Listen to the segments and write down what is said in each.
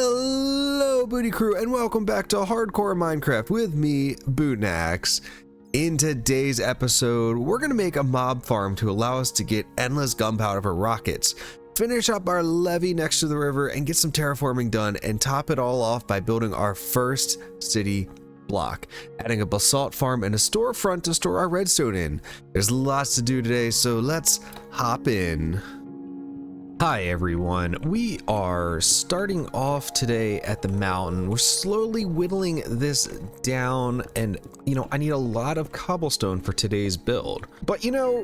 Hello, Booty Crew, and welcome back to Hardcore Minecraft with me, Bootnax. In today's episode, we're going to make a mob farm to allow us to get endless gunpowder for rockets, finish up our levee next to the river, and get some terraforming done, and top it all off by building our first city block, adding a basalt farm and a storefront to store our redstone in. There's lots to do today, so let's hop in. Hi everyone, we are starting off today at the mountain. We're slowly whittling this down, and I need a lot of cobblestone for today's build. But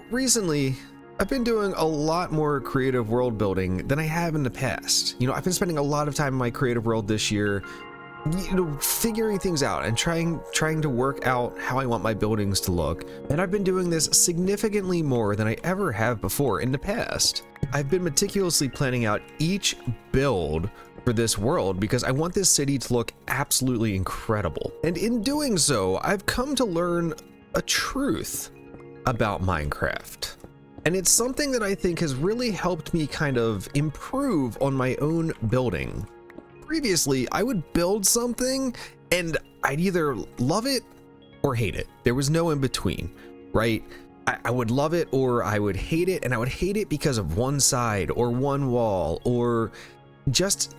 recently I've been doing a lot more creative world building than I have in the past. I've been spending a lot of time in my creative world this year, figuring things out and trying to work out how I want my buildings to look. And I've been doing this significantly more than I ever have before in the past. I've been meticulously planning out each build for this world because I want this city to look absolutely incredible. And in doing so, I've come to learn a truth about Minecraft. And it's something that I think has really helped me kind of improve on my own building. Previously, I would build something and I'd either love it or hate it. There was no in between, right? I would love it or I would hate it, and I would hate it because of one side or one wall, or just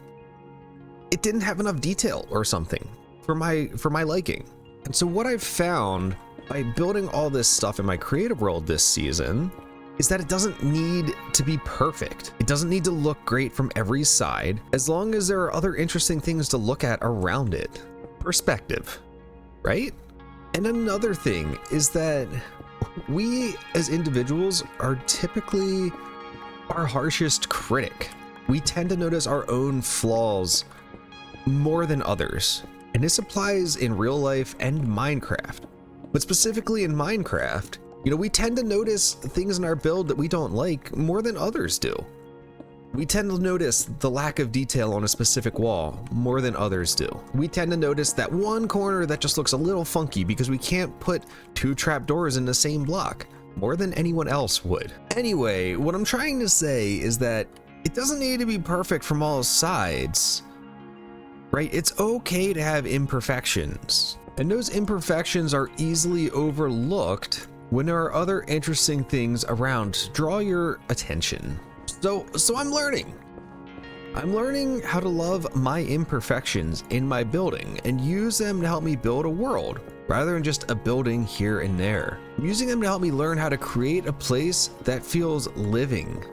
it didn't have enough detail or something for my liking. And so what I've found by building all this stuff in my creative world this season is that it doesn't need to be perfect. It doesn't need to look great from every side, as long as there are other interesting things to look at around it. Perspective, right? And another thing is that we as individuals are typically our harshest critic. We tend to notice our own flaws more than others. And this applies in real life and Minecraft. But specifically in Minecraft, we tend to notice things in our build that we don't like more than others do. We tend to notice the lack of detail on a specific wall more than others do. We tend to notice that one corner that just looks a little funky because we can't put two trapdoors in the same block more than anyone else would. Anyway, what I'm trying to say is that it doesn't need to be perfect from all sides, right? It's okay to have imperfections, and those imperfections are easily overlooked when there are other interesting things around to draw your attention. So I'm learning how to love my imperfections in my building and use them to help me build a world rather than just a building here and there. I'm using them to help me learn how to create a place that feels living,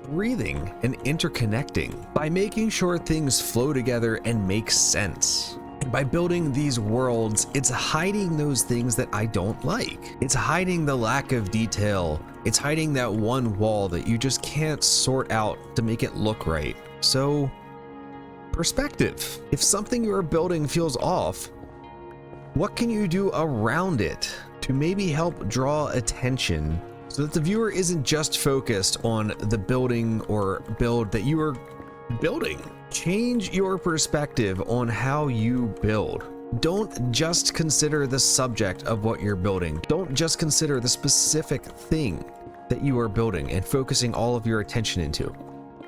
breathing, and interconnecting by making sure things flow together and make sense. By building these worlds, it's hiding those things that I don't like. It's hiding the lack of detail. It's hiding that one wall that you just can't sort out to make it look right. So, perspective. If something you're building feels off, what can you do around it to maybe help draw attention so that the viewer isn't just focused on the building or build that you are building? Change your perspective on how you build. Don't just consider the subject of what you're building. Don't just consider the specific thing that you are building and focusing all of your attention into.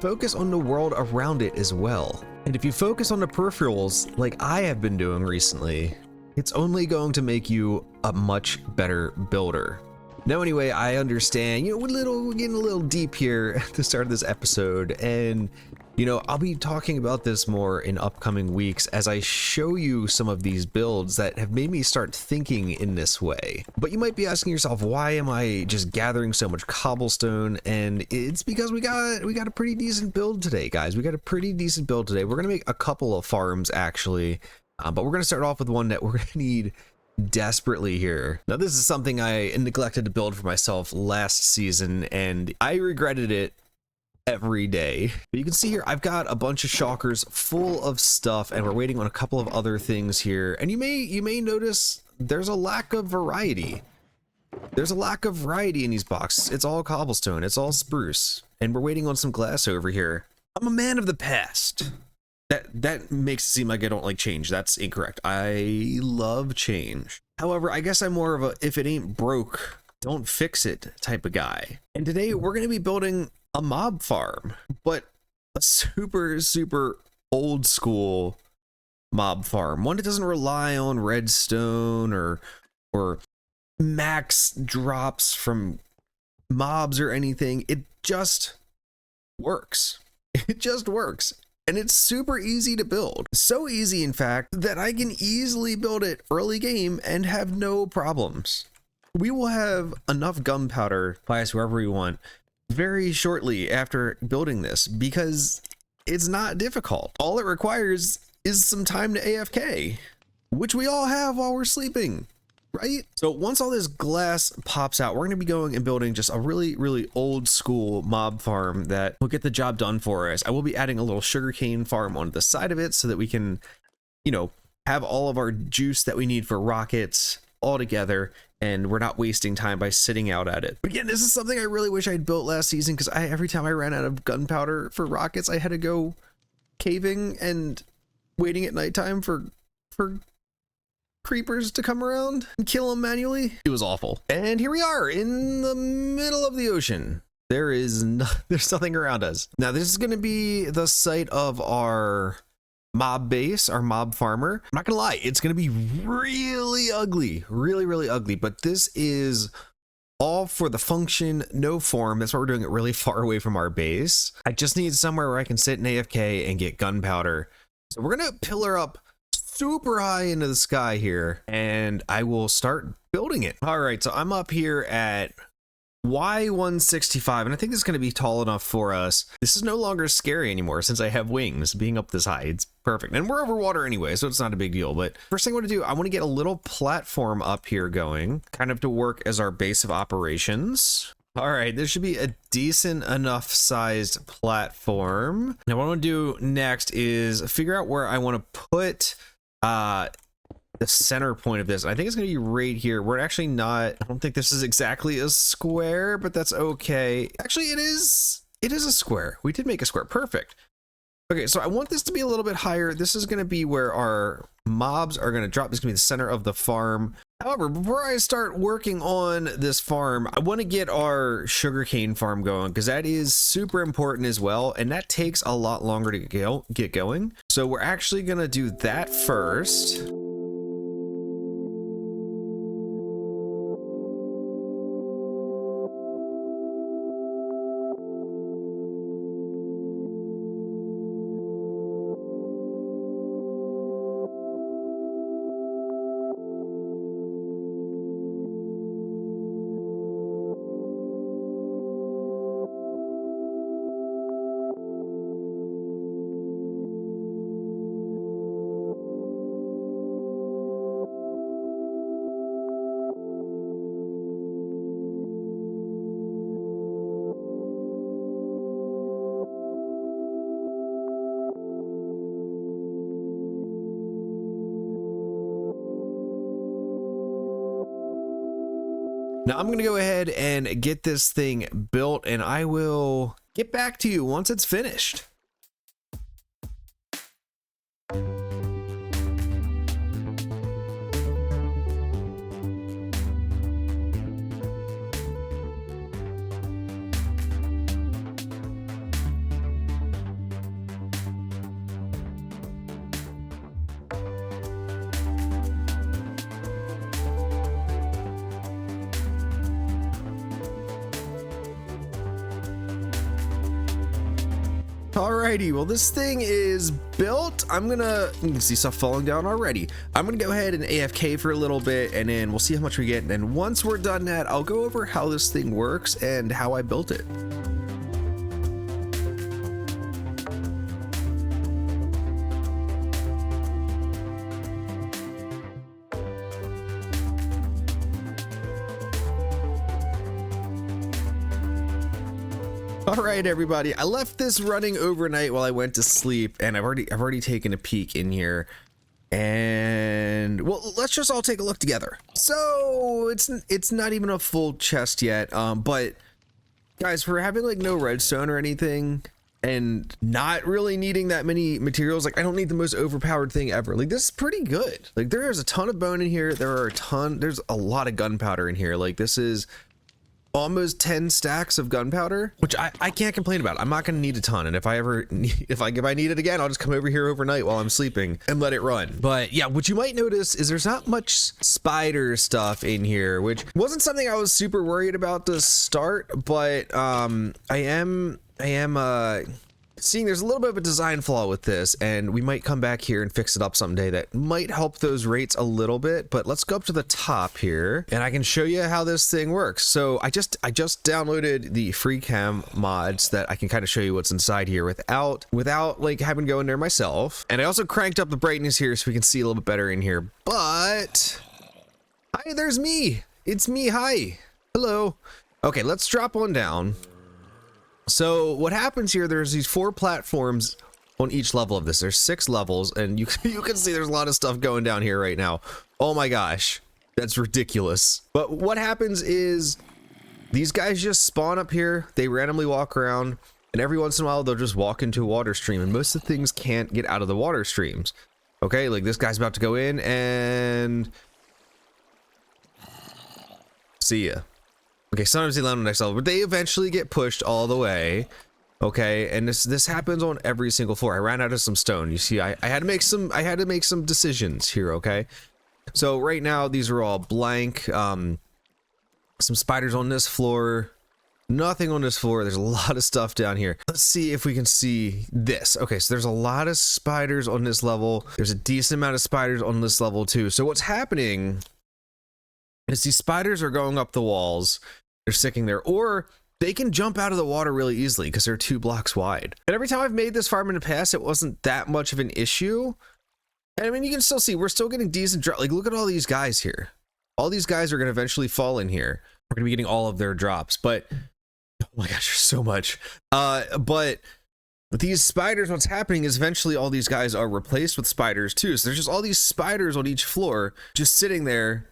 Focus on the world around it as well. And if you focus on the peripherals like I have been doing recently, it's only going to make you a much better builder. Now, anyway, I understand, we're getting a little deep here at the start of this episode, and I'll be talking about this more in upcoming weeks as I show you some of these builds that have made me start thinking in this way. But you might be asking yourself, why am I just gathering so much cobblestone? And it's because we got a pretty decent build today, guys. We got a pretty decent build today. We're gonna make a couple of farms actually, but we're gonna start off with one that we're gonna need desperately here. Now, this is something I neglected to build for myself last season, and I regretted it every day. But you can see here I've got a bunch of shulkers full of stuff, and we're waiting on a couple of other things here. And you may notice there's a lack of variety. There's a lack of variety in these boxes. It's all cobblestone, it's all spruce, and we're waiting on some glass over here. I'm a man of the past. That makes it seem like I don't like change. That's incorrect. I love change. However, I guess I'm more of a if it ain't broke, don't fix it type of guy. And today we're going to be building a mob farm, but a super old school mob farm, one that doesn't rely on redstone or max drops from mobs or anything. It just works. It just works. And it's super easy to build. So easy, in fact, that I can easily build it early game and have no problems. We will have enough gunpowder, buy us wherever we want, very shortly after building this, because it's not difficult. All it requires is some time to AFK, which we all have while we're sleeping, right? So once all this glass pops out, we're gonna be going and building just a really old school mob farm that will get the job done for us. I will be adding a little sugarcane farm on the side of it so that we can, you know, have all of our juice that we need for rockets all together, and we're not wasting time by sitting out at it. But again, this is something I really wish I'd built last season, because every time I ran out of gunpowder for rockets, I had to go caving and waiting at nighttime for creepers to come around and kill them manually. It was awful. And here we are in the middle of the ocean. There's nothing around us. Now this is going to be the site of our mob base, our mob farmer. I'm not gonna lie, it's gonna be really ugly, really ugly, but this is all for the function, no form. That's why we're doing it really far away from our base. I just need somewhere where I can sit in AFK and get gunpowder. So we're gonna pillar up super high into the sky here, and I will start building it. All right, so I'm up here at Y165, and I think this is going to be tall enough for us. This is no longer scary anymore since I have wings. Being up this high, it's perfect. And we're over water anyway, so it's not a big deal. But first thing I want to do, I want to get a little platform up here going, kind of to work as our base of operations. All right, this should be a decent enough sized platform. Now what I want to do next is figure out where I want to put the center point of this. I think it's going to be right here. We're actually not, I don't think this is exactly a square, but that's okay. Actually, it is a square. We did make a square. Perfect. Okay, so I want this to be a little bit higher. This is going to be where our mobs are going to drop. This is going to be the center of the farm. However, before I start working on this farm, I want to get our sugarcane farm going, because that is super important as well, and that takes a lot longer to get going. So we're actually going to do that first. Now I'm going to go ahead and get this thing built, and I will get back to you once it's finished. Alrighty, well this thing is built. You can see stuff falling down already. I'm gonna go ahead and AFK for a little bit, and then we'll see how much we get. And then once we're done that, I'll go over how this thing works and how I built it. All right, everybody, I left this running overnight while I went to sleep, and I've already taken a peek in here, and well, let's just all take a look together. So it's not even a full chest yet, but guys, for having like no redstone or anything and not really needing that many materials, like I don't need the most overpowered thing ever. Like this is pretty good. Like there's a ton of bone in here. There's a lot of gunpowder in here. Like this is almost 10 stacks of gunpowder, which I can't complain about. I'm not going to need a ton, and if I need it again, I'll just come over here overnight while I'm sleeping and let it run. But yeah, what you might notice is there's not much spider stuff in here, which wasn't something I was super worried about to start, but I am seeing there's a little bit of a design flaw with this, and we might come back here and fix it up someday. That might help those rates a little bit. But let's go up to the top here and I can show you how this thing works. So I just downloaded the free cam mods that I can kind of show you what's inside here without like having to go in there myself. And I also cranked up the brightness here so we can see a little bit better in here. But hi, there's me. It's me. Hi. Hello. Okay, let's drop one down. So what happens here, there's these 4 platforms on each level of this. There's 6 levels, and you can see there's a lot of stuff going down here right now. Oh my gosh, that's ridiculous. But what happens is these guys just spawn up here, they randomly walk around, and every once in a while they'll just walk into a water stream, and most of the things can't get out of the water streams. Okay, like this guy's about to go in and see ya. Okay, sometimes they land on the next level, but they eventually get pushed all the way. Okay, and this happens on every single floor. I ran out of some stone. You see, I had to make some decisions here. Okay, so right now these are all blank. Some spiders on this floor, nothing on this floor. There's a lot of stuff down here. Let's see if we can see this. Okay, so there's a lot of spiders on this level. There's a decent amount of spiders on this level too. So what's happening is these spiders are going up the walls. They're sticking there, or they can jump out of the water really easily because they're 2 blocks wide. And every time I've made this farm in the past, it wasn't that much of an issue. And I mean, you can still see we're still getting decent drop. Like, look at all these guys here. All these guys are going to eventually fall in here. We're going to be getting all of their drops, but oh my gosh, there's so much. But with these spiders, what's happening is eventually all these guys are replaced with spiders too. So there's just all these spiders on each floor just sitting there,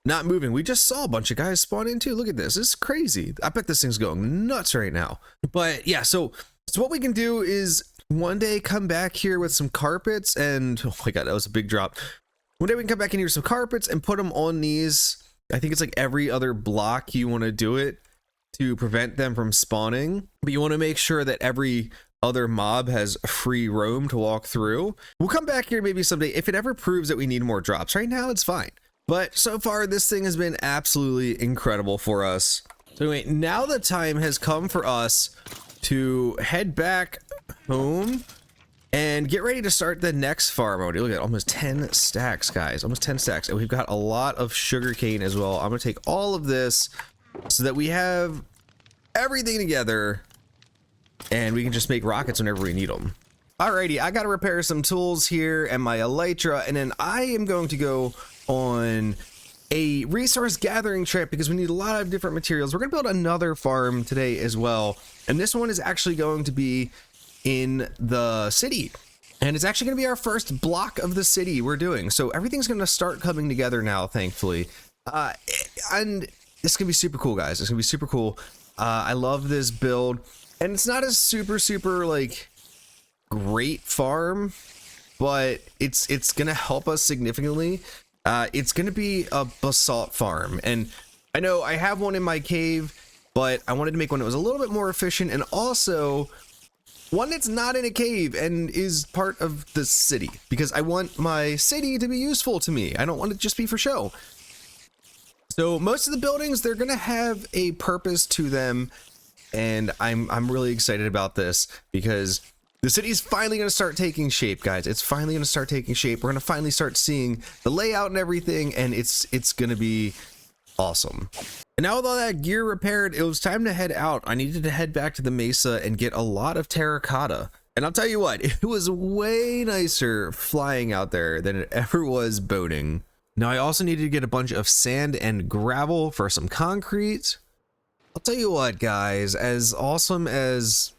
not moving. We just saw a bunch of guys spawn in too. Look at this. This is crazy. I bet this thing's going nuts right now. But yeah, so what we can do is one day come back here with some carpets, and oh my god, that was a big drop. One day we can come back in here with some carpets and put them on these. I think it's like every other block you want to do it to prevent them from spawning, but you want to make sure that every other mob has free roam to walk through. We'll come back here maybe someday if it ever proves that we need more drops. Right now it's fine. But so far, this thing has been absolutely incredible for us. So anyway, now the time has come for us to head back home and get ready to start the next farm. Oh, look at almost 10 stacks, guys. Almost 10 stacks. And we've got a lot of sugarcane as well. I'm going to take all of this so that we have everything together and we can just make rockets whenever we need them. Alrighty, I got to repair some tools here and my elytra, and then I am going to go on a resource gathering trip because we need a lot of different materials. We're gonna build another farm today as well, and this one is actually going to be in the city, and it's actually gonna be our first block of the city we're doing. So everything's gonna start coming together now, thankfully, and it's gonna be super cool, guys. It's gonna be super cool. I love this build, and it's not a super like great farm, but it's gonna help us significantly. It's going to be a basalt farm, and I know I have one in my cave, but I wanted to make one that was a little bit more efficient, and also one that's not in a cave and is part of the city, because I want my city to be useful to me. I don't want it to just be for show. So most of the buildings, they're going to have a purpose to them, and I'm really excited about this because the city is finally going to start taking shape, guys. It's finally going to start taking shape. We're going to finally start seeing the layout and everything, and it's going to be awesome. And now with all that gear repaired, it was time to head out. I needed to head back to the mesa and get a lot of terracotta. And I'll tell you what, it was way nicer flying out there than it ever was boating. Now I also needed to get a bunch of sand and gravel for some concrete. I'll tell you what, guys, as awesome as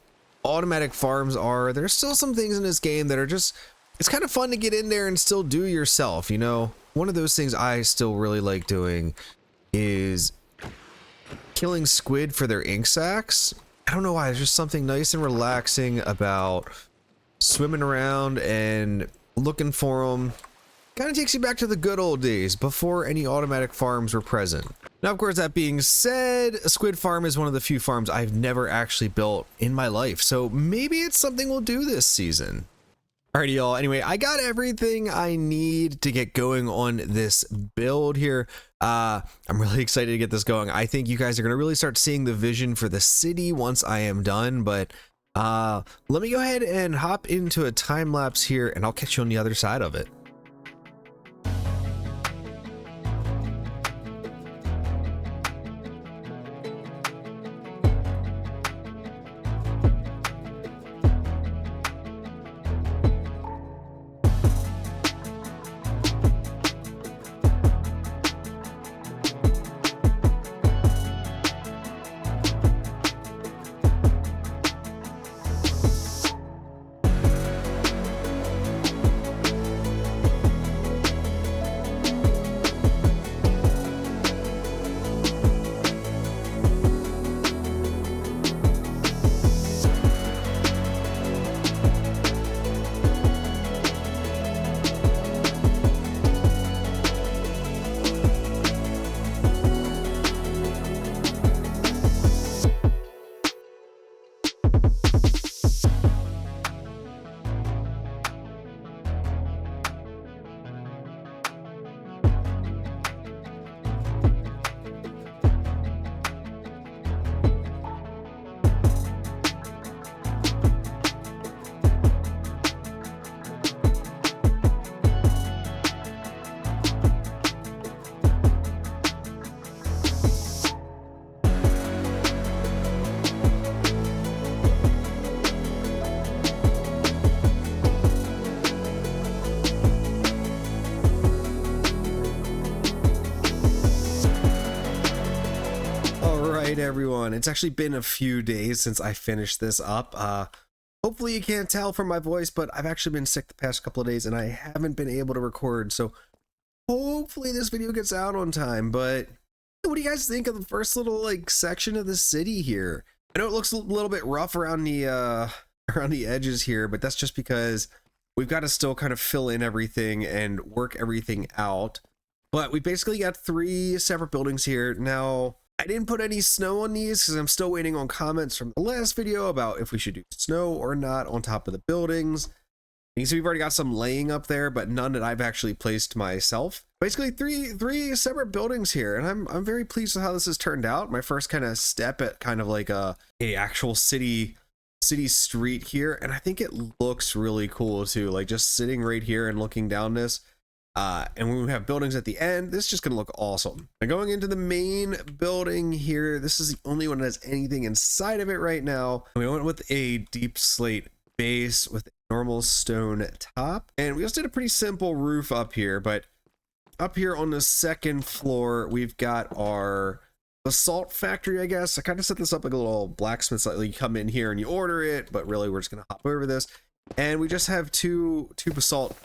automatic farms are, there's still some things in this game that are just, it's kind of fun to get in there and still do yourself, you know. One of those things I still really like doing is killing squid for their ink sacs. I don't know why, there's just something nice and relaxing about swimming around and looking for them Kind of takes you back to the good old days before any automatic farms were present. Now, of course, that being said, a squid farm is one of the few farms I've never actually built in my life, so maybe it's something we'll do this season. Alrighty, y'all. Anyway, I got everything I need to get going on this build here. I'm really excited to get this going. I think you guys are going to really start seeing the vision for the city once I am done, but let me go ahead and hop into a time lapse here and I'll catch you on the other side of it. Everyone, it's actually been a few days since I finished this up. Hopefully you can't tell from my voice, but I've actually been sick the past couple of days and I haven't been able to record, so hopefully this video gets out on time. But what do you guys think of the first little like section of the city here? I know it looks a little bit rough around the edges here, but that's just because we've got to still kind of fill in everything and work everything out. But we basically got 3 separate buildings here now. I didn't put any snow on these because I'm still waiting on comments from the last video about if we should do snow or not on top of the buildings. You can see we've already got some laying up there, but none that I've actually placed myself. Basically three separate buildings here, and I'm very pleased with how this has turned out. My first kind of step at kind of like a actual city street here, and I think it looks really cool too. Like just sitting right here and looking down this. And when we have buildings at the end, this is just gonna look awesome. Now going into the main building here, this is the only one that has anything inside of it right now. And we went with a deep slate base with a normal stone top. And we also did a pretty simple roof up here, but up here on the second floor, we've got our basalt factory, I guess. I kind of set this up like a little blacksmith, like you come in here and you order it, but really we're just gonna hop over this. And we just have two basalt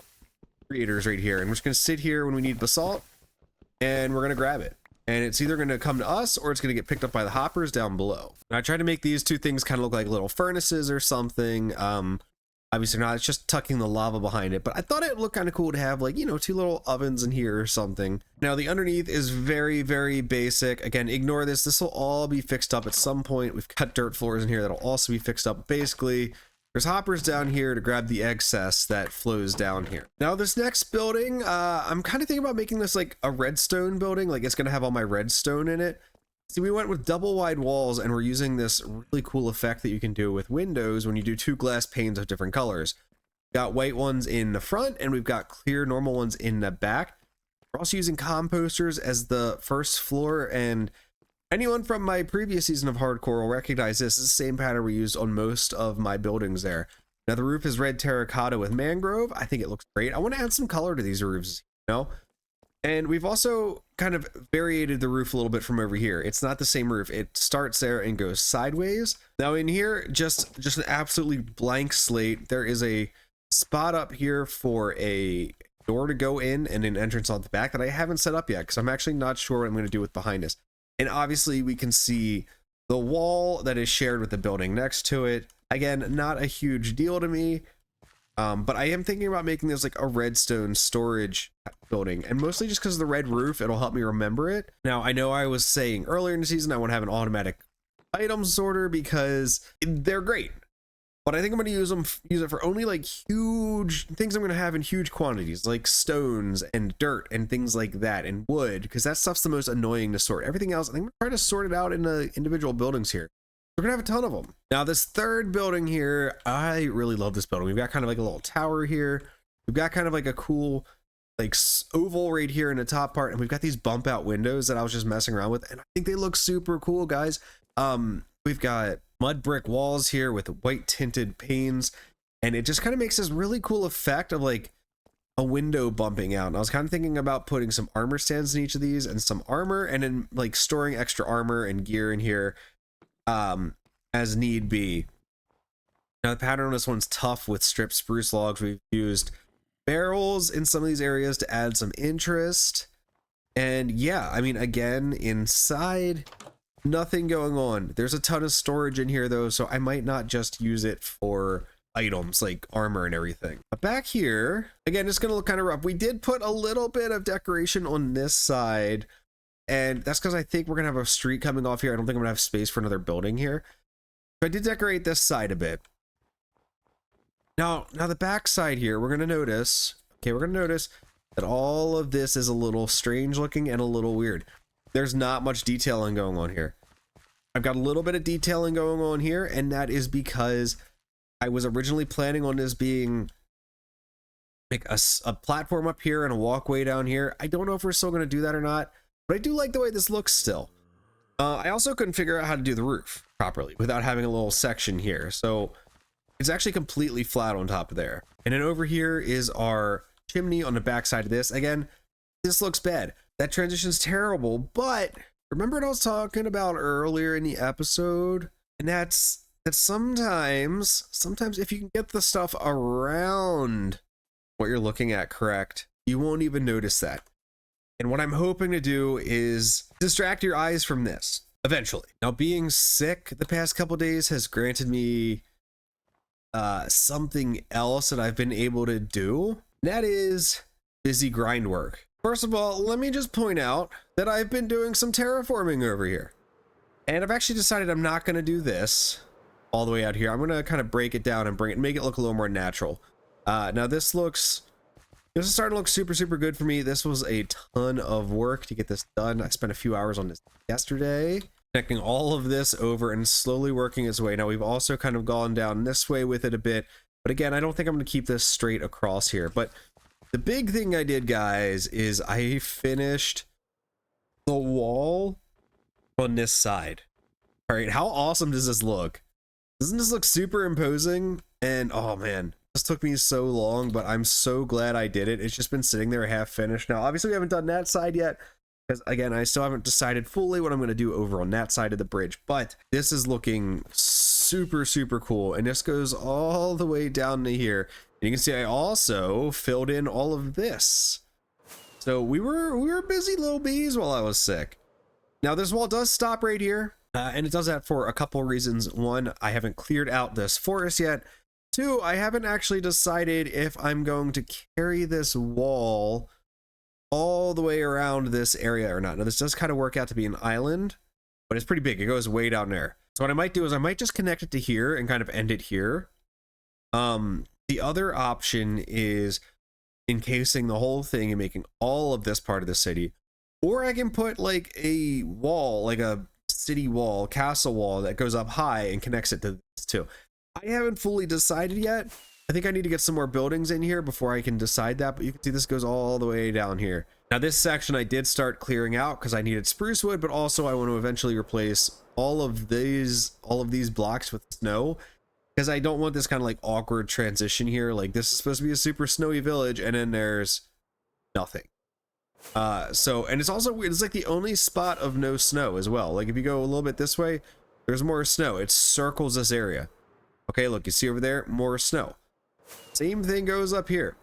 creators right here, and we're just going to sit here when we need basalt and we're going to grab it, and it's either going to come to us or it's going to get picked up by the hoppers down below. And I tried to make these 2 things kind of look like little furnaces or something. Obviously not, it's just tucking the lava behind it, but I thought it looked kind of cool to have, like, you know, 2 little ovens in here or something. Now the underneath is very basic. Again, ignore this will all be fixed up at some point. We've got dirt floors in here that'll also be fixed up. Basically there's hoppers down here to grab the excess that flows down here. Now this next building, I'm kind of thinking about making this like a redstone building. Like it's gonna have all my redstone in it. See, we went with double wide walls and we're using this really cool effect that you can do with windows when you do 2 glass panes of different colors. We've got white ones in the front and we've got clear normal ones in the back. We're also using composters as the first floor, and anyone from my previous season of Hardcore will recognize this. This is the same pattern we used on most of my buildings there. Now the roof is red terracotta with mangrove. I think it looks great. I want to add some color to these roofs, you know? And we've also kind of variated the roof a little bit from over here. It's not the same roof. It starts there and goes sideways. Now in here, just an absolutely blank slate. There is a spot up here for a door to go in and an entrance on the back that I haven't set up yet because I'm actually not sure what I'm going to do with behind us. And obviously we can see the wall that is shared with the building next to it. Again, not a huge deal to me. But I am thinking about making this like a redstone storage building, and mostly just because of the red roof, it'll help me remember it. Now, I know I was saying earlier in the season I want to have an automatic item sorter because they're great, but I think I'm going to use it for only like huge things I'm going to have in huge quantities, like stones and dirt and things like that, and wood, because that stuff's the most annoying to sort. Everything else, I think I'm going to try to sort it out into individual buildings here. We're gonna have a ton of them. Now, this third building here, I really love this building. We've got kind of like a little tower here. We've got kind of like a cool like oval right here in the top part, and we've got these bump out windows that I was just messing around with, and I think they look super cool, guys. We've got mud brick walls here with white tinted panes, and it just kind of makes this really cool effect of like a window bumping out. And I was kind of thinking about putting some armor stands in each of these and some armor, and then like storing extra armor and gear in here as need be. Now, the pattern on this one's tough with stripped spruce logs. We've used barrels in some of these areas to add some interest. And yeah, I mean, again, inside, nothing going on. There's a ton of storage in here though, so I might not just use it for items like armor and everything. But back here, again, it's gonna look kind of rough. We did put a little bit of decoration on this side, and that's because I think we're gonna have a street coming off here. I don't think I'm gonna have space for another building here. So I did decorate this side a bit. Now the back side here, we're gonna notice that all of this is a little strange looking and a little weird. There's not much detailing going on here. I've got a little bit of detailing going on here, and that is because I was originally planning on this being like a platform up here and a walkway down here. I don't know if we're still going to do that or not, but I do like the way this looks still. I also couldn't figure out how to do the roof properly without having a little section here. So it's actually completely flat on top of there. And then over here is our chimney on the back side of this. Again, this looks bad. That transition's terrible, but remember what I was talking about earlier in the episode? And that's that sometimes if you can get the stuff around what you're looking at correct, you won't even notice that. And what I'm hoping to do is distract your eyes from this eventually. Now, being sick the past couple days has granted me something else that I've been able to do. That is busy grind work. First of all, let me just point out that I've been doing some terraforming over here. And I've actually decided I'm not going to do this all the way out here. I'm going to kind of break it down and make it look a little more natural. Now this is starting to look super good for me. This was a ton of work to get this done. I spent a few hours on this yesterday, connecting all of this over and slowly working its way. Now we've also kind of gone down this way with it a bit, but again, I don't think I'm going to keep this straight across here. But the big thing I did, guys, is I finished the wall on this side. All right, how awesome does this look? Doesn't this look super imposing? And oh man, this took me so long, but I'm so glad I did it. It's just been sitting there half finished. Now, obviously we haven't done that side yet, because again, I still haven't decided fully what I'm going to do over on that side of the bridge, but this is looking super cool. And this goes all the way down to here. And you can see I also filled in all of this. So we were busy little bees while I was sick. Now this wall does stop right here. And it does that for a couple reasons. One, I haven't cleared out this forest yet. Two, I haven't actually decided if I'm going to carry this wall all the way around this area or not. Now this does kind of work out to be an island, but it's pretty big. It goes way down there. So what I might do is I might just connect it to here and kind of end it here. The other option is encasing the whole thing and making all of this part of the city. Or I can put like a wall, like a city wall, castle wall that goes up high and connects it to this too. I haven't fully decided yet. I think I need to get some more buildings in here before I can decide that, but you can see this goes all the way down here. Now this section I did start clearing out because I needed spruce wood, but also I want to eventually replace all of these blocks with snow, because I don't want this kind of like awkward transition here. Like this is supposed to be a super snowy village and then there's nothing. And it's also weird. It's like the only spot of no snow as well. Like if you go a little bit this way, there's more snow. It circles this area. Okay, look, you see over there, more snow. Same thing goes up here.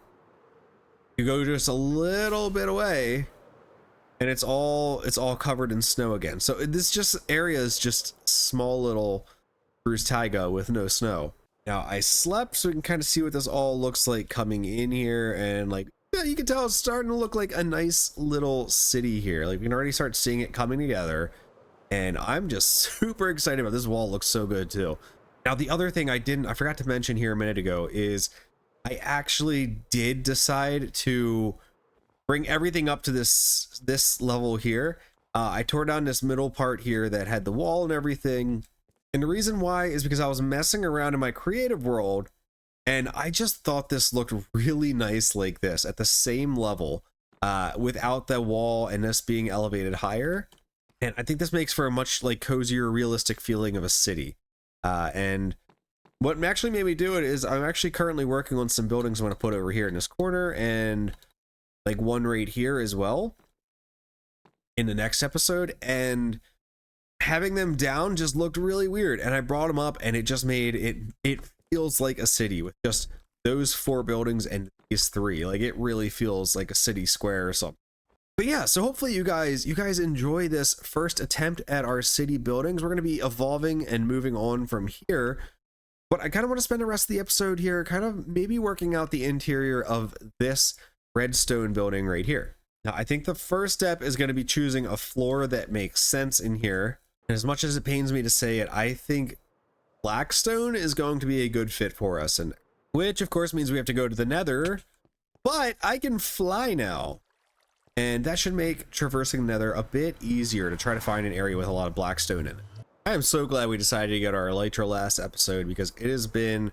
You go just a little bit away and it's all covered in snow again. So this area is just small little Bruce Taiga with no snow. Now I slept so we can kind of see what this all looks like coming in here, and like, yeah, you can tell it's starting to look like a nice little city here. Like we can already start seeing it coming together, and I'm just super excited about this. Wall looks so good too. Now the other thing I forgot to mention here a minute ago is I actually did decide to bring everything up to this level here. I tore down this middle part here that had the wall and everything. And the reason why is because I was messing around in my creative world and I just thought this looked really nice like this at the same level without the wall and this being elevated higher. And I think this makes for a much like cozier, realistic feeling of a city. And what actually made me do it is I'm actually currently working on some buildings I'm going to put over here in this corner and like one right here as well in the next episode. And having them down just looked really weird, and I brought them up and it just made it feels like a city with just those 4 buildings and these 3. Like it really feels like a city square or something. But yeah, so hopefully you guys enjoy this first attempt at our city buildings. We're going to be evolving and moving on from here, but I kind of want to spend the rest of the episode here kind of maybe working out the interior of this redstone building right here. Now I think the first step is going to be choosing a floor that makes sense in here. And as much as it pains me to say it, I think blackstone is going to be a good fit for us, and which of course means we have to go to the nether, but I can fly now. And that should make traversing the nether a bit easier to try to find an area with a lot of blackstone in it. I am so glad we decided to get our elytra last episode because it has been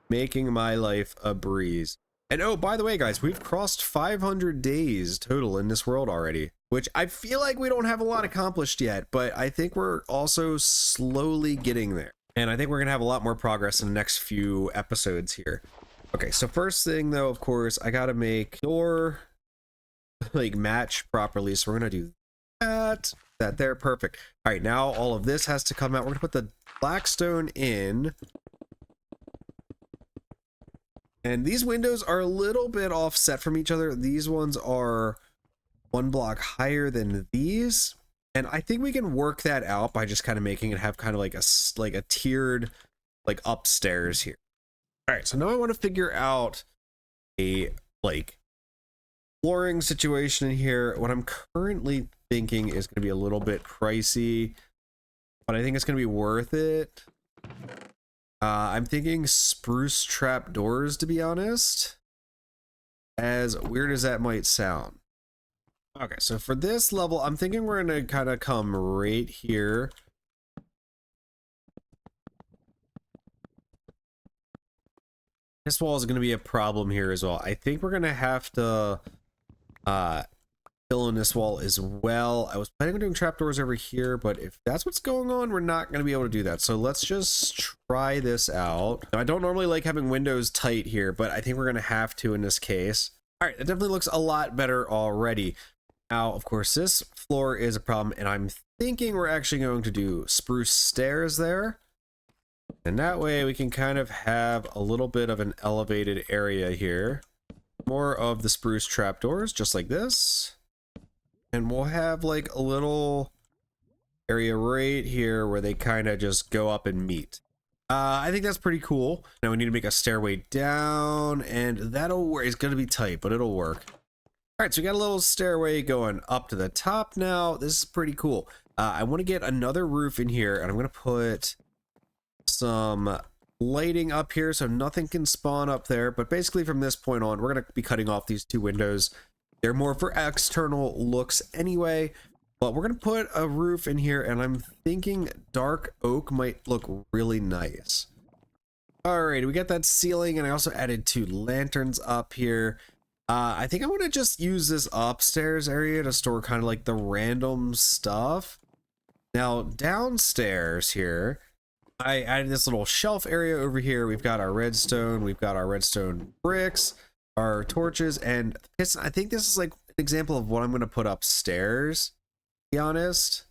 making my life a breeze. And oh, by the way, guys, we've crossed 500 days total in this world already, which I feel like we don't have a lot accomplished yet, but I think we're also slowly getting there. And I think we're going to have a lot more progress in the next few episodes here. Okay, so first thing though, of course, I got to make door like match properly. So we're going to do that there. Perfect. All right, now all of this has to come out. We're going to put the blackstone in. And these windows are a little bit offset from each other. These ones are 1 block higher than these. And I think we can work that out by just kind of making it have kind of like a tiered like upstairs here. All right, so now I want to figure out a like flooring situation in here. What I'm currently thinking is going to be a little bit pricey, but I think it's going to be worth it. I'm thinking spruce trap doors, to be honest, as weird as that might sound. Okay, so for this level, I'm thinking we're going to kind of come right here. This wall is going to be a problem here as well. I think we're going to have to fill in this wall as well. I was planning on doing trapdoors over here, but if that's what's going on, we're not going to be able to do that. So let's just try this out. Now, I don't normally like having windows tight here, but I think we're going to have to in this case. All right, that definitely looks a lot better already. Now, of course, this floor is a problem, and I'm thinking we're actually going to do spruce stairs there. And that way we can kind of have a little bit of an elevated area here. More of the spruce trapdoors, just like this. And we'll have like a little area right here where they kind of just go up and meet. I think that's pretty cool. Now we need to make a stairway down, and that'll work. It's going to be tight, but it'll work. All right, so we got a little stairway going up to the top now. This is pretty cool. I want to get another roof in here, and I'm going to put some lighting up here so nothing can spawn up there. But basically from this point on, we're going to be cutting off these 2 windows. They're more for external looks anyway, but we're going to put a roof in here, and I'm thinking dark oak might look really nice. All right, we got that ceiling, and I also added 2 lanterns up here. I think I want to just use this upstairs area to store kind of like the random stuff. Now downstairs here, I added this little shelf area over here. We've got our redstone, we've got our redstone bricks, our torches, and piston. I think this is like an example of what I'm going to put upstairs, to be honest.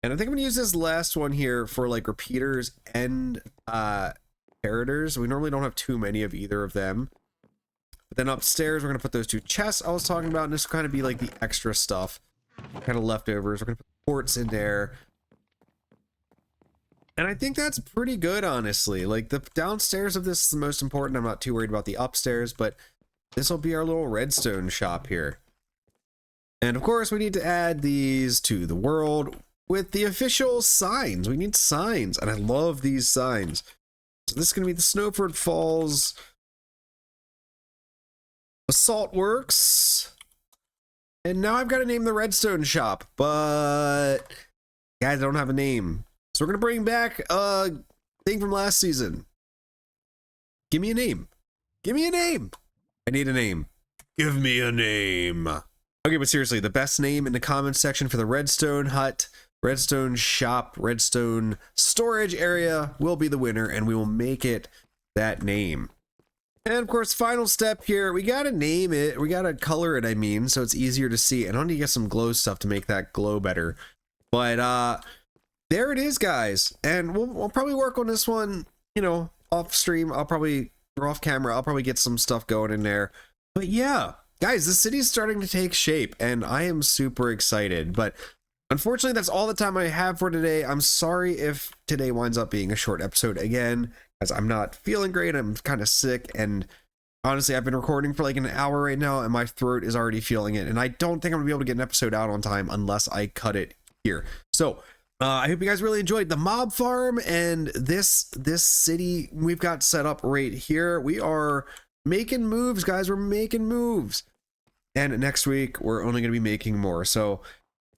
And I think I'm going to use this last one here for like repeaters and inheritors. We normally don't have too many of either of them. But then upstairs, we're going to put those 2 chests I was talking about, and this will kind of be like the extra stuff, kind of leftovers. We're going to put ports in there. And I think that's pretty good, honestly. Like, the downstairs of this is the most important. I'm not too worried about the upstairs, but this will be our little redstone shop here. And of course, we need to add these to the world with the official signs. We need signs, and I love these signs. So this is going to be the Snowford Falls Basalt Works. And now I've got to name the redstone shop, but guys, I don't have a name. So we're going to bring back a thing from last season. Give me a name. Give me a name. I need a name. Give me a name. Okay, but seriously, the best name in the comments section for the redstone hut, redstone shop, redstone storage area will be the winner, and we will make it that name. And of course, final step here, we gotta name it, we gotta color it, I mean, so it's easier to see. And I need to get some glow stuff to make that glow better. But there it is, guys. And we'll probably work on this one, you know, off stream. Or off camera, I'll probably get some stuff going in there. But yeah, guys, the city's starting to take shape, and I am super excited. But unfortunately, that's all the time I have for today. I'm sorry if today winds up being a short episode again, as I'm not feeling great. I'm kind of sick, and honestly, I've been recording for like an hour right now, and my throat is already feeling it. And I don't think I'm gonna be able to get an episode out on time unless I cut it here. So I hope you guys really enjoyed the mob farm and this city we've got set up right here. We are making moves, guys. We're making moves. And next week, we're only going to be making more. So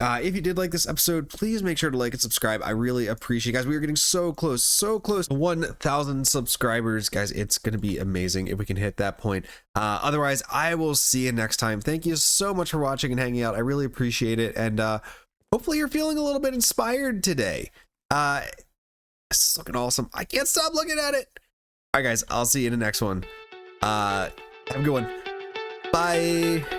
if you did like this episode, please make sure to like and subscribe. I really appreciate it, guys. We are getting so close to 1,000 subscribers, guys. It's going to be amazing if we can hit that point. Otherwise, I will see you next time. Thank you so much for watching and hanging out. I really appreciate it. And hopefully you're feeling a little bit inspired today. This is looking awesome. I can't stop looking at it. All right, guys, I'll see you in the next one. Have a good one. Bye.